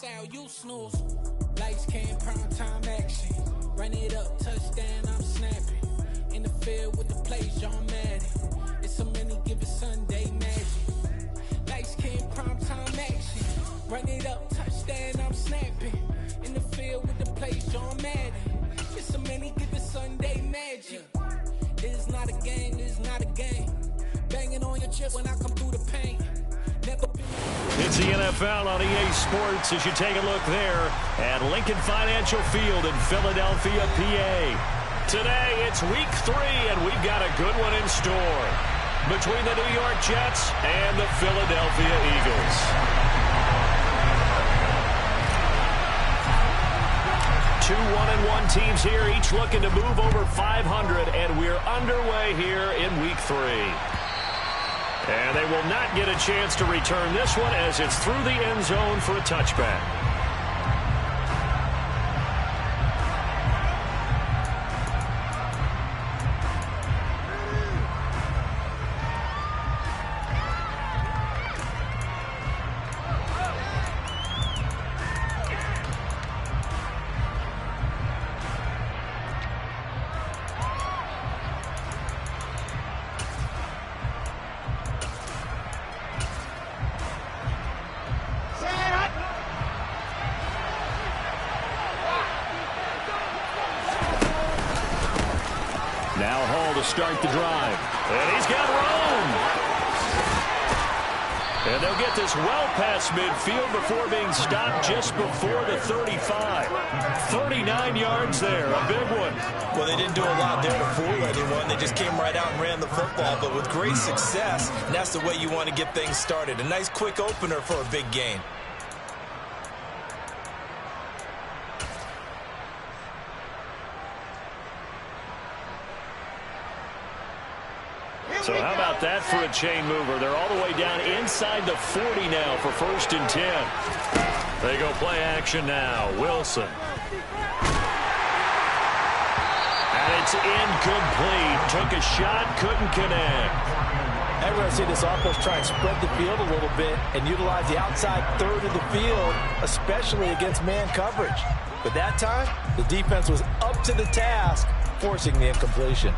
Sal, you snooze. Lights came, prime time action. Run it up, touchdown, I'm snapping. In the field with the plays, John Madden. It's a many given Sunday magic. Lights came, prime time action. Run it up, touchdown, I'm snapping. In the field with the plays, John Madden. It's a many given Sunday magic. It is not a game, it is not a game. Banging on your chip when I come through the paint. It's the NFL on EA Sports as you take a look there at Lincoln Financial Field in Philadelphia, PA. Today, it's week 3, and we've got a good one in store between the New York Jets and the Philadelphia Eagles. Two 1-1 teams here, each looking to move over 500, and we're underway here in week 3. And they will not get a chance to return this one as it's through the end zone for a touchback. Now Hall to start the drive. And he's got room. And they'll get this well past midfield before being stopped just before the 35. 39 yards there, a big one. Well, they didn't do a lot there to fool anyone. They just came right out and ran the football, but with great success. And that's the way you want to get things started. A nice quick opener for a big game. So how about that for a chain mover? They're all the way down inside the 40 now for 1st and 10. They go play action now. Wilson. And it's incomplete. Took a shot, couldn't connect. I'd rather see this offense try and spread the field a little bit and utilize the outside third of the field, especially against man coverage. But that time, the defense was up to the task, forcing the incompletion.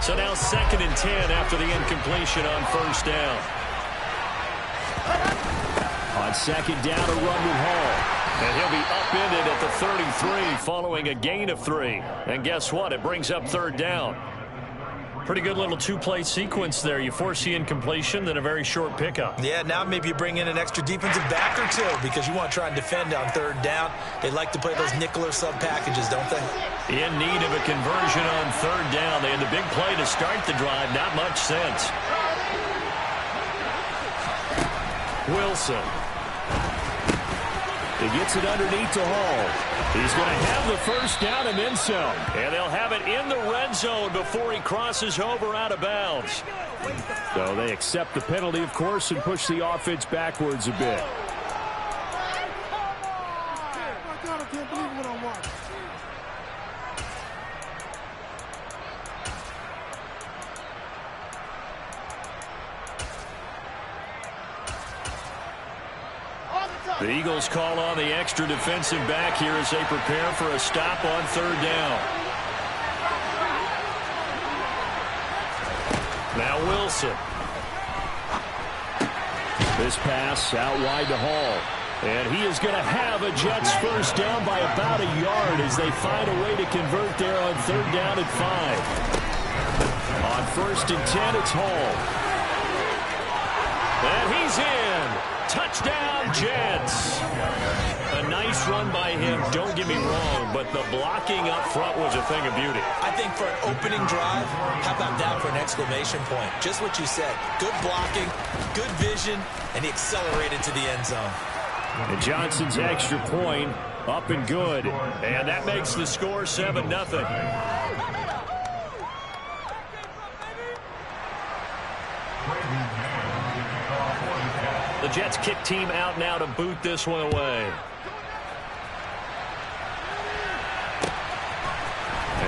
So now 2nd and 10 after the incompletion on 1st down. On 2nd down, a run with Hall. And he'll be upended at the 33 following a gain of 3. And guess what? It brings up 3rd down. Pretty good little two-play sequence there. You force the incompletion, then a very short pickup. Yeah, now maybe you bring in an extra defensive back or two because you want to try and defend on 3rd down. They like to play those nickel or sub packages, don't they? In need of a conversion on 3rd down. They had the big play to start the drive. Not much sense. Wilson. He gets it underneath to Hall. He's going to have the 1st down and then some. And they'll have it in the red zone before he crosses over out of bounds. So they accept the penalty, of course, and push the offense backwards a bit. The Eagles call on the extra defensive back here as they prepare for a stop on 3rd down. Now Wilson. This pass out wide to Hall. And he is going to have a Jets 1st down by about a yard as they find a way to convert there on 3rd down at 5. On 1st and 10, it's Hall. And he's in. Touchdown, Jets. A nice run by him, don't get me wrong, but the blocking up front was a thing of beauty. I think for an opening drive, how about that for an exclamation point? Just what you said. Good blocking, good vision, and he accelerated to the end zone. And Johnson's extra point up and good. And that makes the score 7-0. The Jets kick team out now to boot this one away.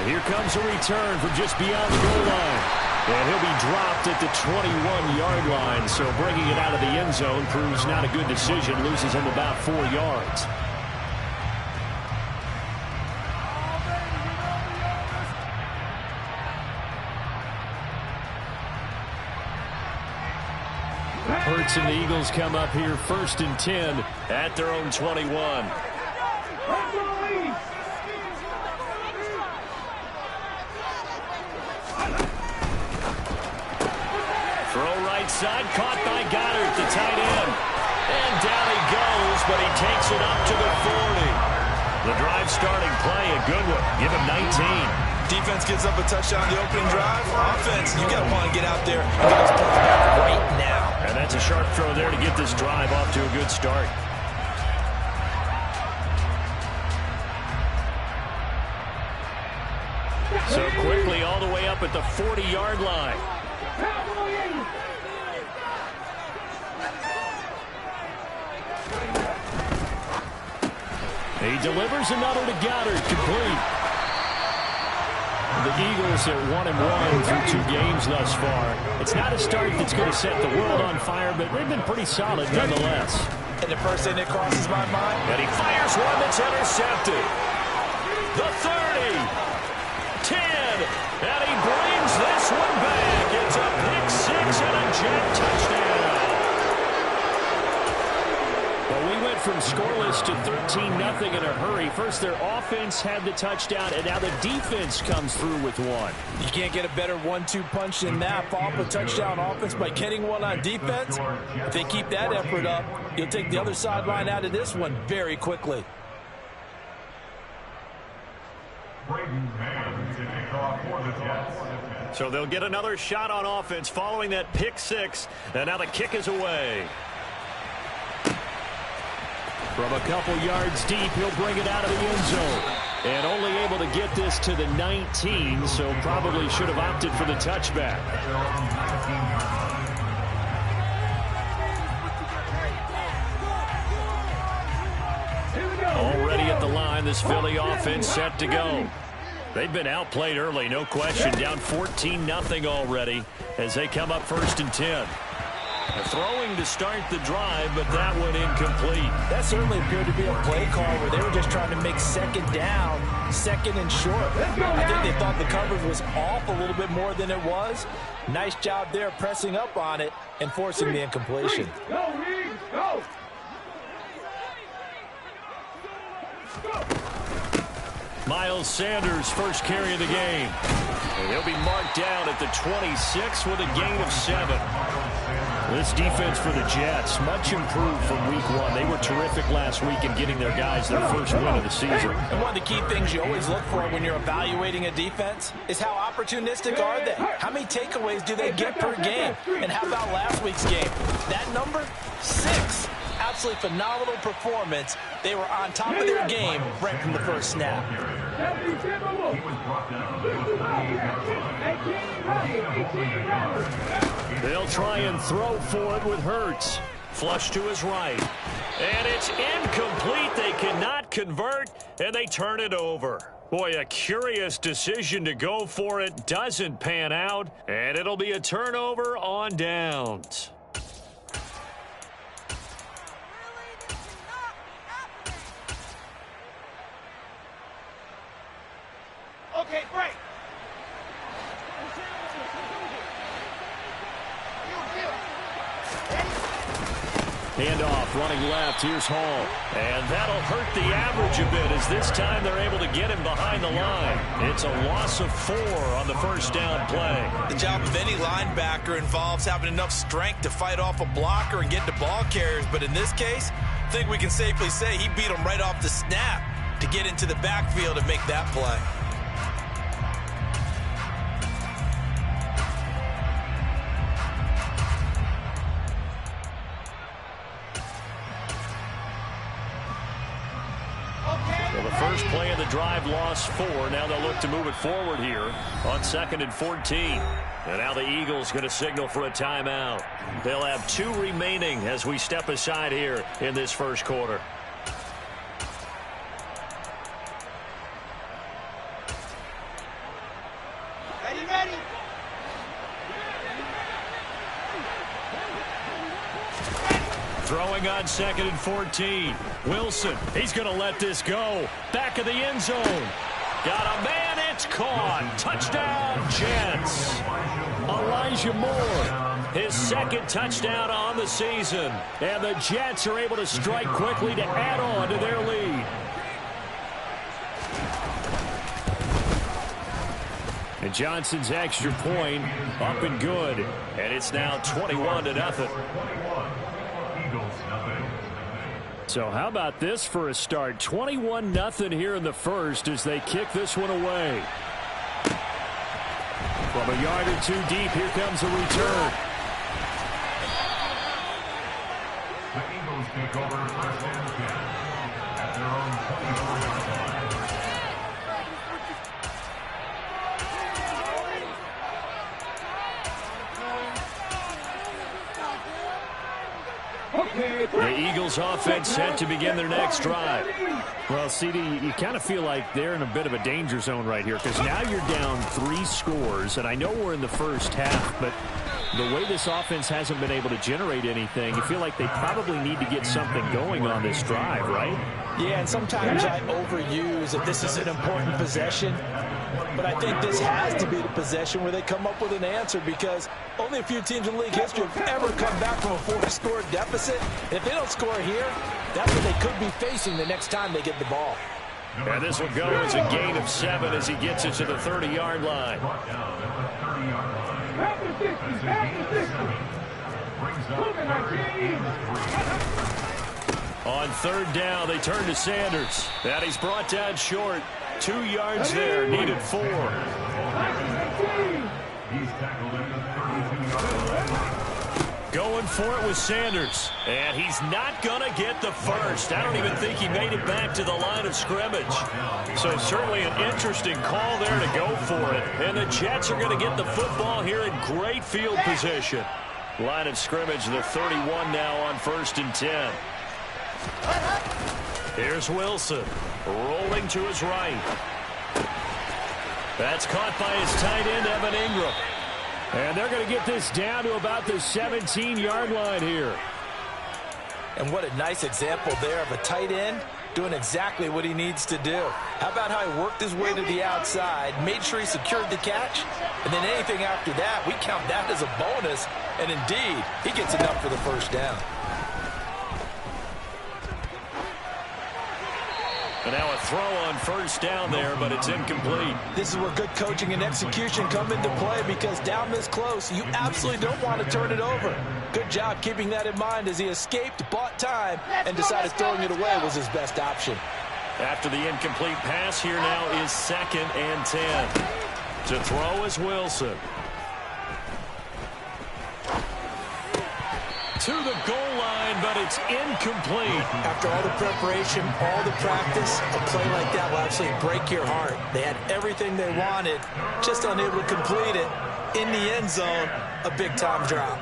And Here comes a return from just beyond the goal line. And he'll be dropped at the 21-yard line. So bringing it out of the end zone proves not a good decision. Loses him about 4 yards. Hurts and the Eagles come up here 1st and 10 at their own 21. Throw right side, caught by Goddard, the tight end. And down he goes, but he takes it up to the 40. The drive starting play, a good one. Give him 19. Defense gives up a touchdown the opening drive. Offense, you got to want to get out there and get those points back right now. And that's a sharp throw there to get this drive off to a good start. So quickly all the way up at the 40-yard line. He delivers another to Goddard, complete. The Eagles are 1-1 through 2 games thus far. It's not a start that's going to set the world on fire, but they've been pretty solid nonetheless. And the first thing that crosses my mind. And he fires one that's intercepted. The 30, 10, and he brings this one back. It's a pick 6 and a Jet touchdown. Well, we went from scoreless to 13-0 in a hurry. First, their offense had the touchdown, and now the defense comes through with one. You can't get a better 1-2 punch than that. Follow up a touchdown offense by getting one on defense. If they keep that effort up, you'll take the other sideline out of this one very quickly. So they'll get another shot on offense following that pick 6, and now the kick is away. From a couple yards deep, he'll bring it out of the end zone. And only able to get this to the 19, so probably should have opted for the touchback. Already at the line, this Philly offense set to go. They've been outplayed early, no question. Down 14-0 already as they come up 1st and 10. Throwing to start the drive, but that one incomplete. That certainly appeared to be a play call where they were just trying to make 2nd down, 2nd and short. I think they thought the coverage was off a little bit more than it was. Nice job there pressing up on it and forcing the incompletion. Go! Miles Sanders, first carry of the game. And he'll be marked down at the 26 with a gain of 7. This defense for the Jets, much improved from week 1. They were terrific last week in getting their guys their first win of the season. And one of the key things you always look for when you're evaluating a defense is how opportunistic are they? How many takeaways do they get per game? And how about last week's game? That number, 6. Absolutely phenomenal performance. They were on top of their game right from the first snap. They'll try and throw for it with Hurts. Flush to his right. And it's incomplete. They cannot convert, and they turn it over. Boy, a curious decision to go for it. Doesn't pan out, and it'll be a turnover on downs. Okay, break. Handoff, running left. Here's Hall. And that'll hurt the average a bit as this time they're able to get him behind the line. It's a loss of 4 on the first down play. The job of any linebacker involves having enough strength to fight off a blocker and get to ball carriers. But in this case, I think we can safely say he beat him right off the snap to get into the backfield and make that play. Well, the first play of the drive lost 4. Now they'll look to move it forward here on 2nd and 14. And now the Eagles going to signal for a timeout. They'll have 2 remaining as we step aside here in this first quarter. throwing on 2nd and 14. Wilson, he's going to let this go. Back of the end zone. Got a man, it's caught. Touchdown, Jets. Elijah Moore, his 2nd touchdown on the season. And the Jets are able to strike quickly to add on to their lead. And Johnson's extra point up and good. And it's now 21-0. So how about this for a start? 21-0 here in the first as they kick this one away. From a yard or two deep, here comes a return. The Eagles take over first and 10 at their own 24-yard line. The Eagles offense set to begin their next drive. Well, CD, you kind of feel like they're in a bit of a danger zone right here because now you're down 3 scores, and I know we're in the first half, but the way this offense hasn't been able to generate anything, you feel like they probably need to get something going on this drive, right? Yeah, and sometimes I overuse that this is an important possession. But I think this has to be the possession where they come up with an answer because only a few teams in league history have ever come back from a 4-score deficit. And if they don't score here, that's what they could be facing the next time they get the ball. And this will go as a gain of 7 as he gets it to the 30-yard line. On 3rd down, they turn to Sanders. And he's brought down short. 2 yards there, needed 4. Going for it with Sanders. And he's not going to get the first. I don't even think he made it back to the line of scrimmage. So certainly an interesting call there to go for it. And the Jets are going to get the football here in great field position. Line of scrimmage, the 31 now on 1st and 10. Here's Wilson, rolling to his right. That's caught by his tight end, Evan Ingram. And they're going to get this down to about the 17-yard line here. And what a nice example there of a tight end doing exactly what he needs to do. How about how he worked his way to the outside, made sure he secured the catch, and then anything after that, we count that as a bonus. And indeed, he gets enough for the first down. And now a throw on 1st down there, but it's incomplete. This is where good coaching and execution come into play because down this close, you absolutely don't want to turn it over. Good job keeping that in mind as he escaped, bought time, and decided throwing it away was his best option. After the incomplete pass, here now is 2nd and 10. To throw is Wilson. To the goal line, but it's incomplete. After all the preparation, all the practice, a play like that will absolutely break your heart. They had everything they wanted, just unable to complete it. In the end zone, a big-time drop.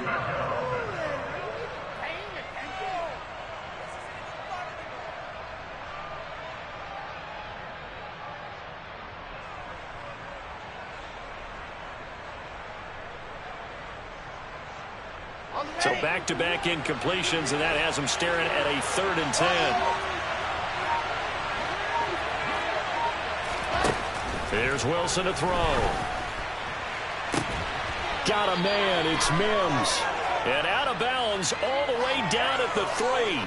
So back-to-back incompletions, and that has them staring at a 3rd and 10. Here's Wilson to throw. Got a man, it's Mims. And out of bounds all the way down at the 3.